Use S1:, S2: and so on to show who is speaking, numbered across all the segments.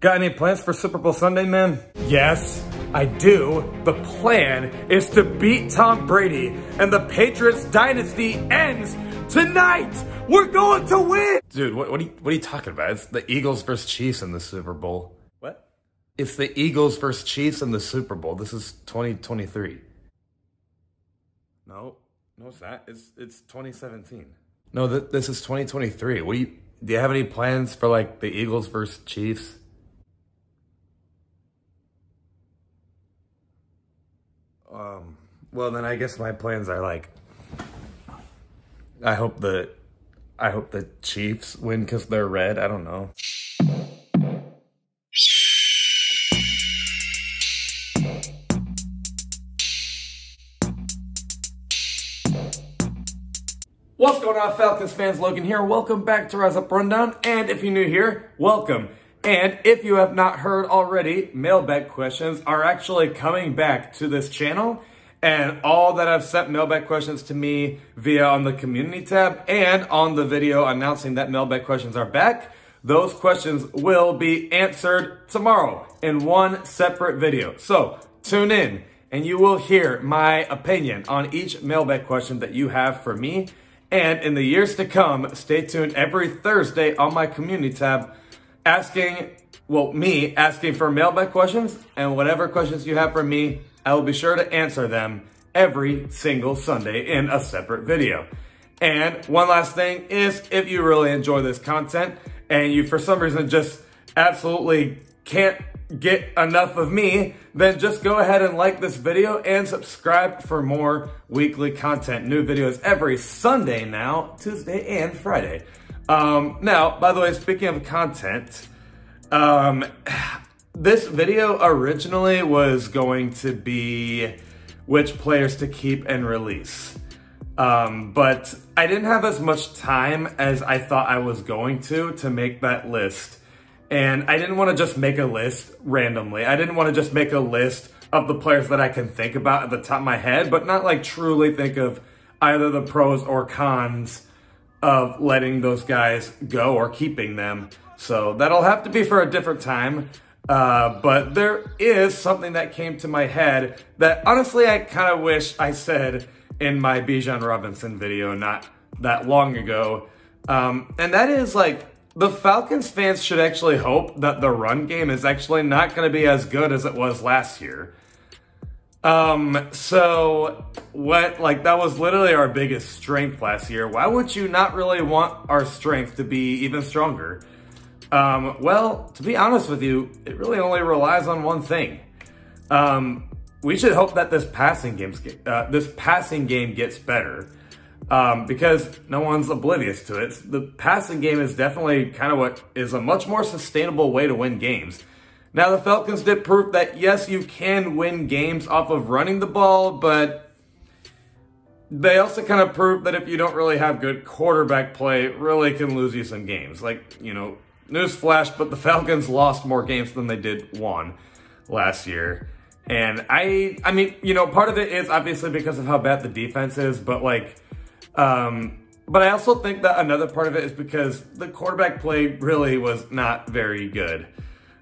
S1: Got any plans for Super Bowl Sunday, man? Yes, I do. The plan is to beat Tom Brady, and the Patriots dynasty ends tonight. We're going to win. Dude, what are you talking about? It's the Eagles versus Chiefs in the Super Bowl. What? It's the Eagles versus Chiefs in the Super Bowl. This is 2023. No, it's not. It's 2017. No, this is 2023. Do you have any plans for like the Eagles versus Chiefs? Well, then I guess my plans are like, I hope the Chiefs win because they're red. I don't know. What's going on, Falcons fans? Logan here. Welcome back to Rise Up Rundown. And if you're new here, welcome. And if you have not heard already, mailbag questions are actually coming back to this channel. And all that I've sent mailbag questions to me via on the community tab and on the video announcing that mailbag questions are back, those questions will be answered tomorrow in one separate video. So tune in and you will hear my opinion on each mailbag question that you have for me. And in the years to come, stay tuned every Thursday on my community tab me asking for mailbag questions, and whatever questions you have for me, I will be sure to answer them every single Sunday in a separate video. And one last thing is, if you really enjoy this content and you for some reason just absolutely can't get enough of me, then just go ahead and like this video and subscribe for more weekly content. New videos every Sunday now, Tuesday and Friday. Now, by the way, speaking of content, this video originally was going to be which players to keep and release. But I didn't have as much time as I thought I was going to make that list. And I didn't want to just make a list randomly. I didn't want to just make a list of the players that I can think about at the top of my head, but not like truly think of either the pros or cons of letting those guys go or keeping them. So that'll have to be for a different time. But there is something that came to my head that honestly I kind of wish I said in my Bijan Robinson video not that long ago. And that is like, the Falcons fans should actually hope that the run game is actually not going to be as good as it was last year. That was literally our biggest strength last year. Why would you not really want our strength to be even stronger? Well, to be honest with you, it really only relies on one thing. We should hope that this passing game gets better. Because no one's oblivious to it. The passing game is definitely kind of what is a much more sustainable way to win games. Now, the Falcons did prove that, yes, you can win games off of running the ball, but they also kind of proved that if you don't really have good quarterback play, it really can lose you some games. Like, you know, newsflash, but the Falcons lost more games than they did won last year. And I mean, you know, part of it is obviously because of how bad the defense is, but like, but I also think that another part of it is because the quarterback play really was not very good.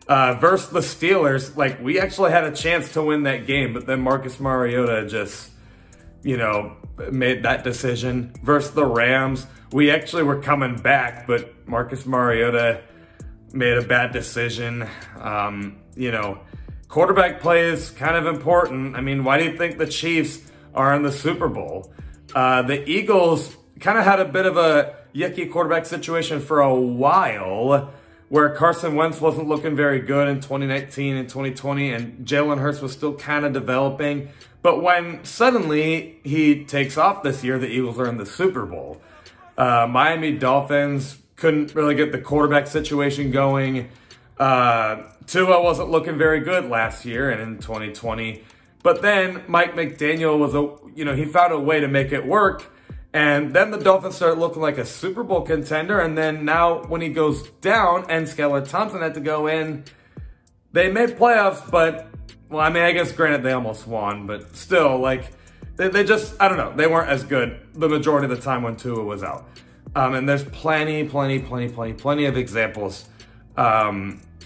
S1: Versus the Steelers, like, we actually had a chance to win that game, but then Marcus Mariota just, you know, made that decision. Versus the Rams, we actually were coming back, but Marcus Mariota made a bad decision. You know, quarterback play is kind of important. I mean, why do you think the Chiefs are in the Super Bowl? The Eagles kind of had a bit of a yucky quarterback situation for a while where Carson Wentz wasn't looking very good in 2019 and 2020, and Jalen Hurts was still kind of developing. But when suddenly he takes off this year, the Eagles are in the Super Bowl. Miami Dolphins couldn't really get the quarterback situation going. Tua wasn't looking very good last year and in 2020. But then Mike McDaniel he found a way to make it work. And then the Dolphins started looking like a Super Bowl contender. And then now when he goes down and Skylar Thompson had to go in, they made playoffs. But, well, I mean, I guess granted they almost won. But still, like, they just, I don't know. They weren't as good the majority of the time when Tua was out. And there's plenty of examples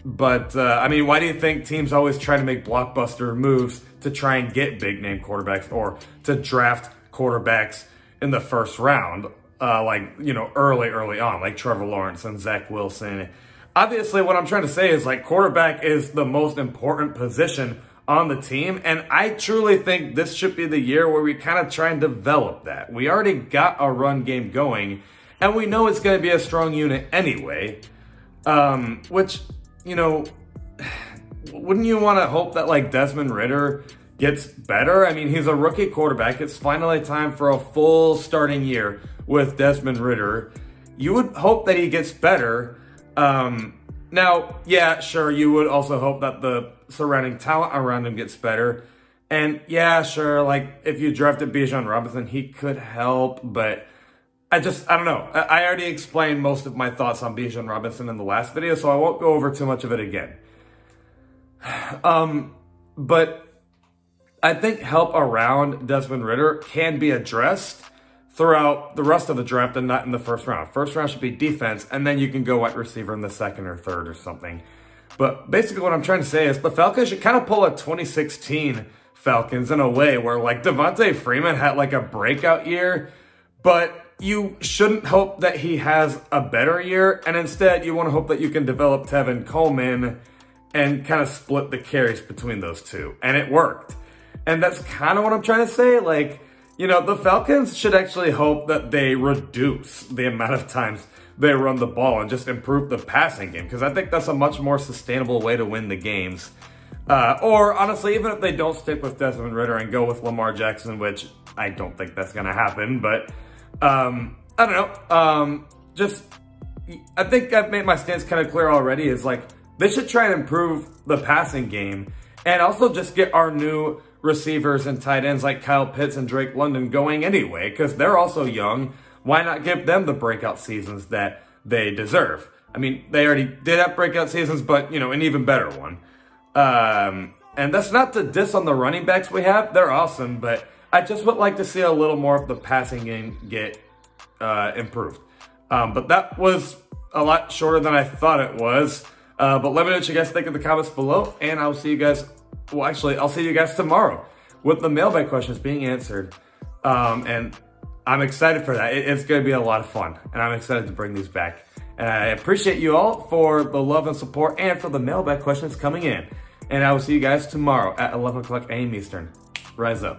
S1: But, I mean, why do you think teams always try to make blockbuster moves to try and get big-name quarterbacks or to draft quarterbacks in the first round, like, you know, early on, like Trevor Lawrence and Zach Wilson? Obviously, what I'm trying to say is, like, quarterback is the most important position on the team, and I truly think this should be the year where we kind of try and develop that. We already got a run game going, and we know it's going to be a strong unit anyway, which, you know, wouldn't you want to hope that, like, Desmond Ridder gets better? I mean, he's a rookie quarterback. It's finally time for a full starting year with Desmond Ridder. You would hope that he gets better. Now, yeah, sure, you would also hope that the surrounding talent around him gets better. And yeah, sure, like, if you drafted Bijan Robinson, he could help, but I don't know. I already explained most of my thoughts on Bijan Robinson in the last video, so I won't go over too much of it again. But I think help around Desmond Ridder can be addressed throughout the rest of the draft and not in the first round. First round should be defense, and then you can go wide receiver in the second or third or something. But basically what I'm trying to say is the Falcons should kind of pull a 2016 Falcons in a way where, like, Devontae Freeman had like a breakout year, but you shouldn't hope that he has a better year, and instead you want to hope that you can develop Tevin Coleman and kind of split the carries between those two. And it worked. And that's kind of what I'm trying to say. Like, you know, the Falcons should actually hope that they reduce the amount of times they run the ball and just improve the passing game, because I think that's a much more sustainable way to win the games. Or honestly, even if they don't stick with Desmond Ridder and go with Lamar Jackson, which I don't think that's going to happen, but I don't know. I think I've made my stance kind of clear already, is like, they should try and improve the passing game and also just get our new receivers and tight ends like Kyle Pitts and Drake London going anyway, because they're also young. Why not give them the breakout seasons that they deserve? I mean, they already did have breakout seasons, but, you know, an even better one. And that's not to diss on the running backs we have. They're awesome, but I just would like to see a little more of the passing game get improved. But that was a lot shorter than I thought it was. But let me know what you guys think in the comments below, and I'll see you guys, well, actually, I'll see you guys tomorrow with the mailbag questions being answered. And I'm excited for that. It's going to be a lot of fun, and I'm excited to bring these back. And I appreciate you all for the love and support and for the mailbag questions coming in. And I will see you guys tomorrow at 11 o'clock a.m. Eastern. Rise up.